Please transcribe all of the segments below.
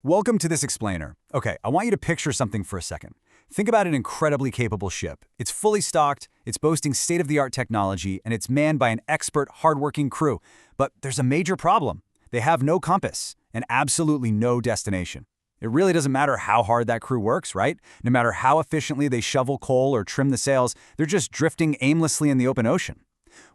Welcome to this explainer. Okay, I want you to picture something for a second. Think about an incredibly capable ship. It's fully stocked, it's boasting state-of-the-art technology, and it's manned by an expert, hardworking crew. But there's a major problem. They have no compass and absolutely no destination. It really doesn't matter how hard that crew works, right? No matter how efficiently they shovel coal or trim the sails, they're just drifting aimlessly in the open ocean.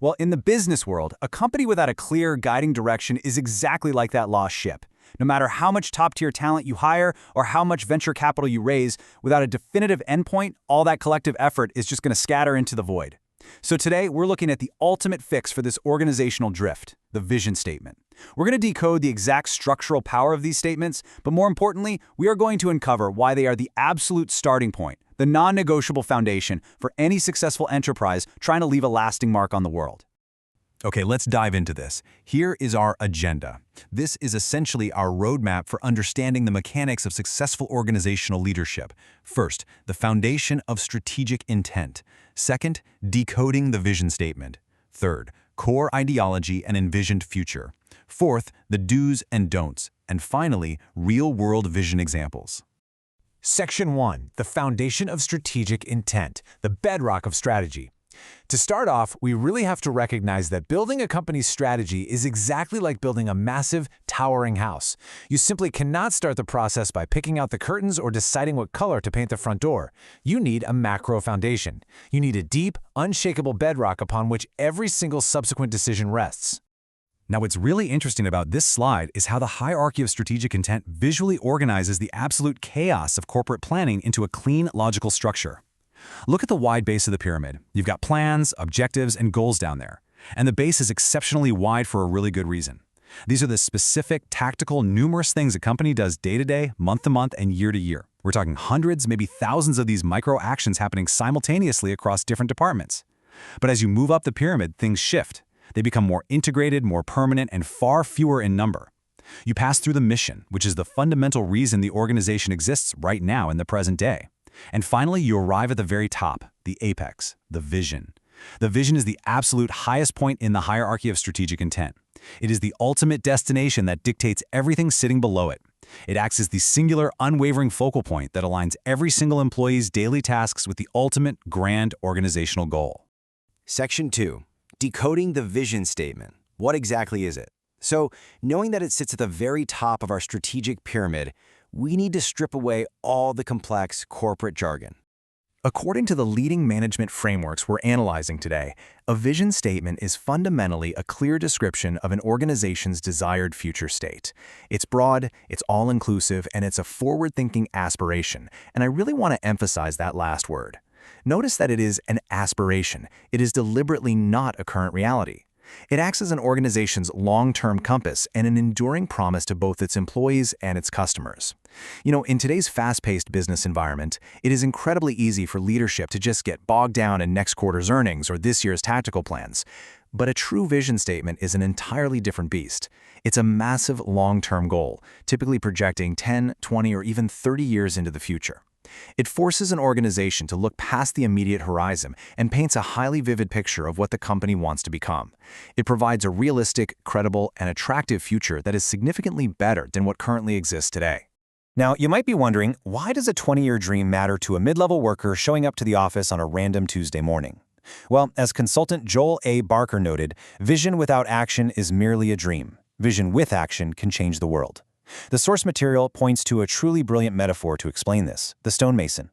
Well, in the business world, a company without a clear guiding direction is exactly like that lost ship. No matter how much top-tier talent you hire or how much venture capital you raise, without a definitive endpoint, all that collective effort is just going to scatter into the void. So today, we're looking at the ultimate fix for this organizational drift, the vision statement. We're going to decode the exact structural power of these statements, but more importantly, we are going to uncover why they are the absolute starting point, the non-negotiable foundation for any successful enterprise trying to leave a lasting mark on the world. Okay, let's dive into this. Here is our agenda. This is essentially our roadmap for understanding the mechanics of successful organizational leadership. First, the foundation of strategic intent. Second, decoding the vision statement. Third, core ideology and envisioned future. Fourth, the do's and don'ts. And finally, real-world vision examples. Section 1. The foundation of strategic intent, the bedrock of strategy. To start off, we really have to recognize that building a company's strategy is exactly like building a massive, towering house. You simply cannot start the process by picking out the curtains or deciding what color to paint the front door. You need a macro foundation. You need a deep, unshakable bedrock upon which every single subsequent decision rests. Now, what's really interesting about this slide is how the hierarchy of strategic intent visually organizes the absolute chaos of corporate planning into a clean, logical structure. Look at the wide base of the pyramid. You've got plans, objectives, and goals down there. And the base is exceptionally wide for a really good reason. These are the specific, tactical, numerous things a company does day to day, month to month, and year to year. We're talking hundreds, maybe thousands of these micro actions happening simultaneously across different departments. But as you move up the pyramid, things shift. They become more integrated, more permanent, and far fewer in number. You pass through the mission, which is the fundamental reason the organization exists right now in the present day. And finally, you arrive at the very top, the apex, the vision. The vision is the absolute highest point in the hierarchy of strategic intent. It is the ultimate destination that dictates everything sitting below it. It acts as the singular, unwavering focal point that aligns every single employee's daily tasks with the ultimate grand organizational goal. Section 2. Decoding the vision statement. What exactly is it? So, knowing that it sits at the very top of our strategic pyramid, we need to strip away all the complex corporate jargon. According to the leading management frameworks we're analyzing today, a vision statement is fundamentally a clear description of an organization's desired future state. It's broad, it's all-inclusive, and it's a forward-thinking aspiration, and I really want to emphasize that last word. Notice that it is an aspiration. It is deliberately not a current reality. It acts as an organization's long-term compass and an enduring promise to both its employees and its customers. In today's fast-paced business environment, it is incredibly easy for leadership to just get bogged down in next quarter's earnings or this year's tactical plans. But a true vision statement is an entirely different beast. It's a massive long-term goal, typically projecting 10, 20, or even 30 years into the future. It forces an organization to look past the immediate horizon and paints a highly vivid picture of what the company wants to become. It provides a realistic, credible, and attractive future that is significantly better than what currently exists today. Now, you might be wondering, why does a 20-year dream matter to a mid-level worker showing up to the office on a random Tuesday morning? Well, as consultant Joel A. Barker noted, vision without action is merely a dream. Vision with action can change the world. The source material points to a truly brilliant metaphor to explain this, the stonemason.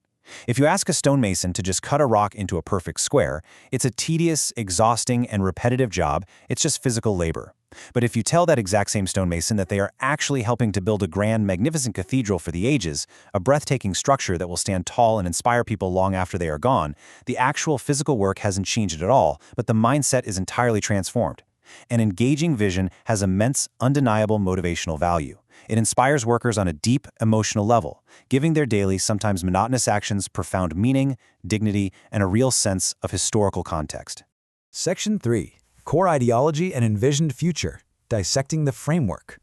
If you ask a stonemason to just cut a rock into a perfect square, it's a tedious, exhausting, and repetitive job. It's just physical labor. But if you tell that exact same stonemason that they are actually helping to build a grand, magnificent cathedral for the ages, a breathtaking structure that will stand tall and inspire people long after they are gone, the actual physical work hasn't changed at all, but the mindset is entirely transformed. An engaging vision has immense, undeniable motivational value. It inspires workers on a deep, emotional level, giving their daily, sometimes monotonous actions profound meaning, dignity, and a real sense of historical context. Section 3. Core ideology and envisioned future, dissecting the framework.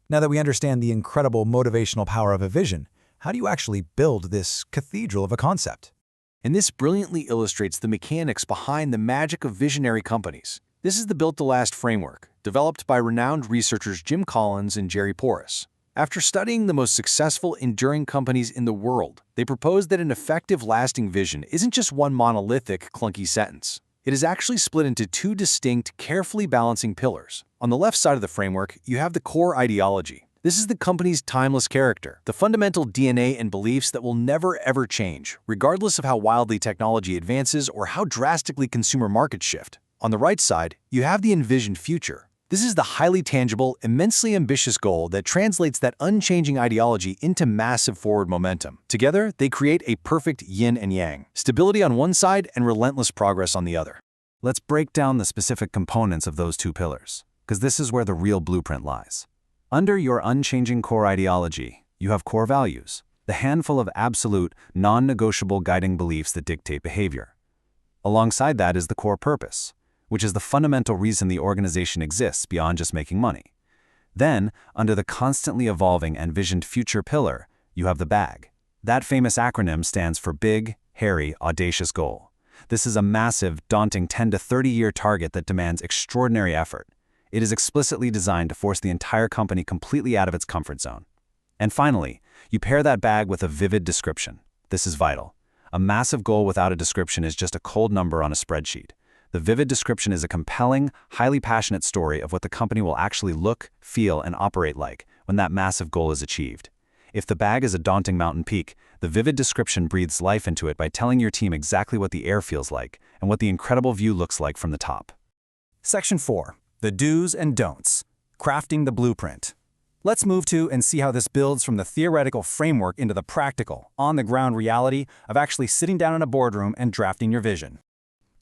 Now that we understand the incredible motivational power of a vision, how do you actually build this cathedral of a concept? And this brilliantly illustrates the mechanics behind the magic of visionary companies. This is the Built to Last framework, developed by renowned researchers Jim Collins and Jerry Porras. After studying the most successful, enduring companies in the world, they proposed that an effective, lasting vision isn't just one monolithic, clunky sentence. It is actually split into two distinct, carefully balancing pillars. On the left side of the framework, you have the core ideology. This is the company's timeless character, the fundamental DNA and beliefs that will never ever change, regardless of how wildly technology advances or how drastically consumer markets shift. On the right side, you have the envisioned future. This is the highly tangible, immensely ambitious goal that translates that unchanging ideology into massive forward momentum. Together, they create a perfect yin and yang, stability on one side and relentless progress on the other. Let's break down the specific components of those two pillars, because this is where the real blueprint lies. Under your unchanging core ideology, you have core values, the handful of absolute, non-negotiable guiding beliefs that dictate behavior. Alongside that is the core purpose, which is the fundamental reason the organization exists beyond just making money. Then, under the constantly evolving and visioned future pillar, you have the BAG. That famous acronym stands for Big, Hairy, Audacious Goal. This is a massive, daunting 10 to 30-year target that demands extraordinary effort. It is explicitly designed to force the entire company completely out of its comfort zone. And finally, you pair that BAG with a vivid description. This is vital. A massive goal without a description is just a cold number on a spreadsheet. The vivid description is a compelling, highly passionate story of what the company will actually look, feel, and operate like when that massive goal is achieved. If the BAG is a daunting mountain peak, the vivid description breathes life into it by telling your team exactly what the air feels like and what the incredible view looks like from the top. Section 4. The do's and don'ts. Crafting the blueprint. Let's move to and see how this builds from the theoretical framework into the practical, on-the-ground reality of actually sitting down in a boardroom and drafting your vision.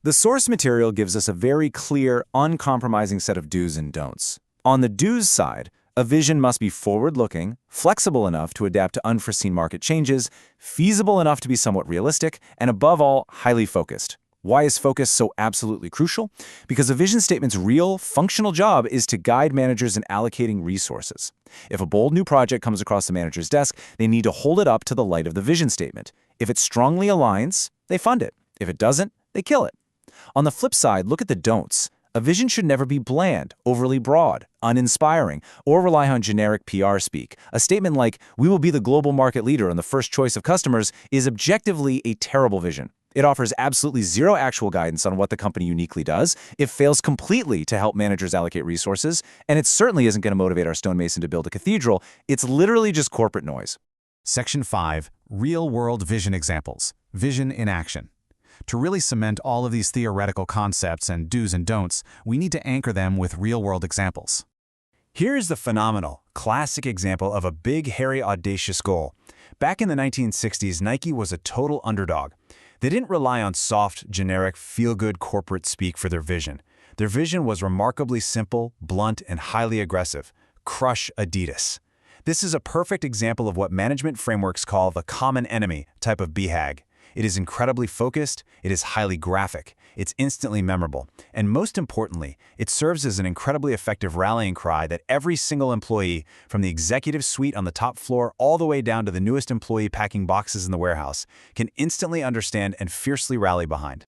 The source material gives us a very clear, uncompromising set of do's and don'ts. On the do's side, a vision must be forward-looking, flexible enough to adapt to unforeseen market changes, feasible enough to be somewhat realistic, and above all, highly focused. Why is focus so absolutely crucial? Because a vision statement's real, functional job is to guide managers in allocating resources. If a bold new project comes across the manager's desk, they need to hold it up to the light of the vision statement. If it strongly aligns, they fund it. If it doesn't, they kill it. On the flip side, look at the don'ts. A vision should never be bland, overly broad, uninspiring, or rely on generic PR speak. A statement like, "We will be the global market leader and the first choice of customers," is objectively a terrible vision. It offers absolutely zero actual guidance on what the company uniquely does. It fails completely to help managers allocate resources, and it certainly isn't going to motivate our stonemason to build a cathedral. It's literally just corporate noise. Section 5. Real-world vision examples. Vision in action. To really cement all of these theoretical concepts and do's and don'ts, we need to anchor them with real-world examples. Here is the phenomenal, classic example of a big, hairy, audacious goal. Back in the 1960s, Nike was a total underdog. They didn't rely on soft, generic, feel-good corporate speak for their vision. Their vision was remarkably simple, blunt, and highly aggressive. Crush Adidas. This is a perfect example of what management frameworks call the common enemy type of BHAG. It is incredibly focused, it is highly graphic, it's instantly memorable, and most importantly, it serves as an incredibly effective rallying cry that every single employee, from the executive suite on the top floor all the way down to the newest employee packing boxes in the warehouse, can instantly understand and fiercely rally behind.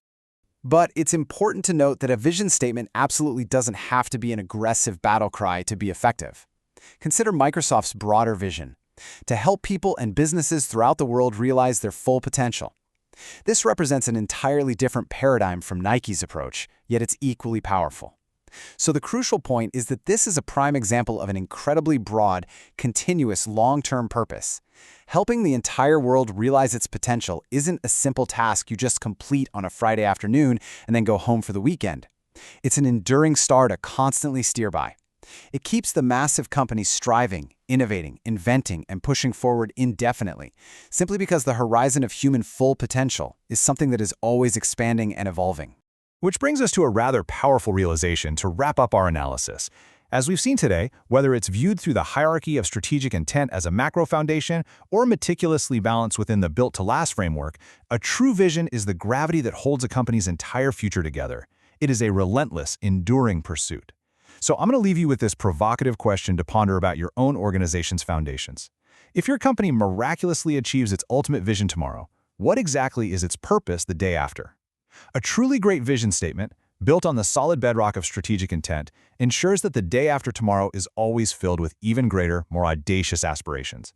But it's important to note that a vision statement absolutely doesn't have to be an aggressive battle cry to be effective. Consider Microsoft's broader vision, to help people and businesses throughout the world realize their full potential. This represents an entirely different paradigm from Nike's approach, yet it's equally powerful. So the crucial point is that this is a prime example of an incredibly broad, continuous, long-term purpose. Helping the entire world realize its potential isn't a simple task you just complete on a Friday afternoon and then go home for the weekend. It's an enduring star to constantly steer by. It keeps the massive company striving, innovating, inventing, and pushing forward indefinitely, simply because the horizon of human full potential is something that is always expanding and evolving. Which brings us to a rather powerful realization to wrap up our analysis. As we've seen today, whether it's viewed through the hierarchy of strategic intent as a macro foundation or meticulously balanced within the built-to-last framework, a true vision is the gravity that holds a company's entire future together. It is a relentless, enduring pursuit. So I'm going to leave you with this provocative question to ponder about your own organization's foundations. If your company miraculously achieves its ultimate vision tomorrow, what exactly is its purpose the day after? A truly great vision statement, built on the solid bedrock of strategic intent, ensures that the day after tomorrow is always filled with even greater, more audacious aspirations.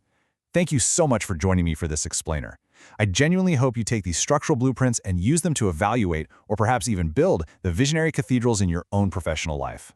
Thank you so much for joining me for this explainer. I genuinely hope you take these structural blueprints and use them to evaluate or perhaps even build the visionary cathedrals in your own professional life.